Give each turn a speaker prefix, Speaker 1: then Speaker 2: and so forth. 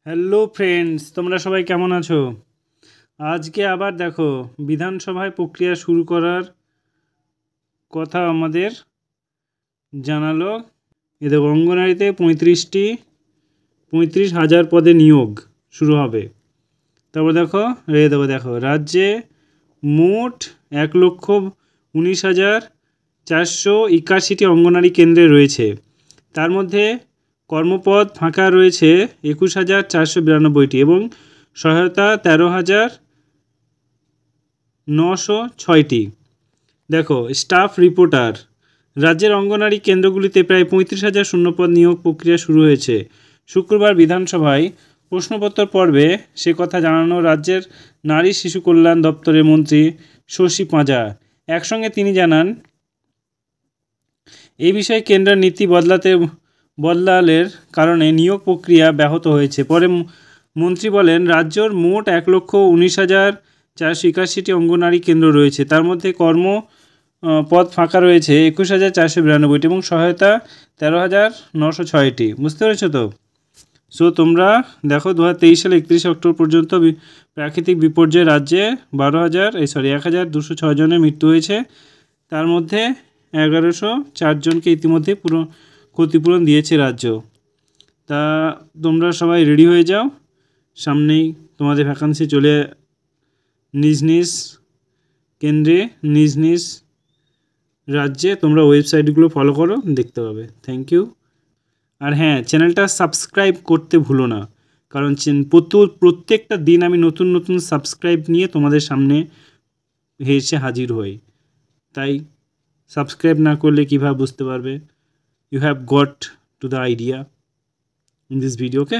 Speaker 1: Hello friends, তোমরা সবাই কেমন আছো? আজকে আবার দেখো বিধানসভায় প্রক্রিয়া শুরু করার কথা আমাদের জানালো। দেখো অঙ্গনারীতে 35,000 পদে নিয়োগ শুরু হবে। তারপর দেখো রাজ্যে মোট 1,19,481টি অঙ্গনারী কেন্দ্রে রয়েছে। তার মধ্যে কর্মপদ ফাঁকা রয়েছে 21,492টি এবং সহায়তা 13,906টি। দেখো স্টাফ রিপোর্টার, রাজ্যের অঙ্গনারী কেন্দ্রগুলিতে প্রায় 35,000 শূন্যপদ নিয়োগ প্রক্রিয়া শুরু হয়েছে। শুক্রবার বিধানসভায় প্রশ্নোত্তর পর্বে সে কথা জানানো রাজ্যের নারী শিশু কল্যাণ দপ্তরের মন্ত্রী শশী পাঁজা। একসঙ্গে তিনি জানান, এই বিষয়ে কেন্দ্রের নীতি বদলালের কারণে নিয়োগ প্রক্রিয়া ব্যাহত হয়েছে। পরে মন্ত্রী বলেন, রাজ্যের মোট 1,19,481টি অঙ্গনারী কেন্দ্র রয়েছে। তার মধ্যে পদ ফাঁকা রয়েছে 21,492টি এবং সহায়তা 13,906টি। বুঝতে পেরেছো তো? সো তোমরা দেখো 2023 সালে 31 অক্টোবর পর্যন্ত প্রাকৃতিক বিপর্যয়ে রাজ্যে 1,206 জনের মৃত্যু হয়েছে। তার মধ্যে 1,104 জনকে ইতিমধ্যে ক্ষতিপূরণ দিয়েছে রাজ্য। তা তোমরা সবাই রেডি হয়ে যাও, সামনেই তোমাদের ভ্যাকান্সি চলে নিজ নিজ কেন্দ্রে নিজ নিজ রাজ্যে। তোমরা ওয়েবসাইটগুলো ফলো করো, দেখতে পাবে। Thank you. আর হ্যাঁ, চ্যানেলটা সাবস্ক্রাইব করতে ভুলো না, কারণ প্রত্যেকটা দিন আমি নতুন নতুন সাবস্ক্রাইব নিয়ে তোমাদের সামনে এসে হাজির হই। তাই সাবস্ক্রাইব না করলে কীভাবে বুঝতে পারবে? You have got to the idea in this video, okay?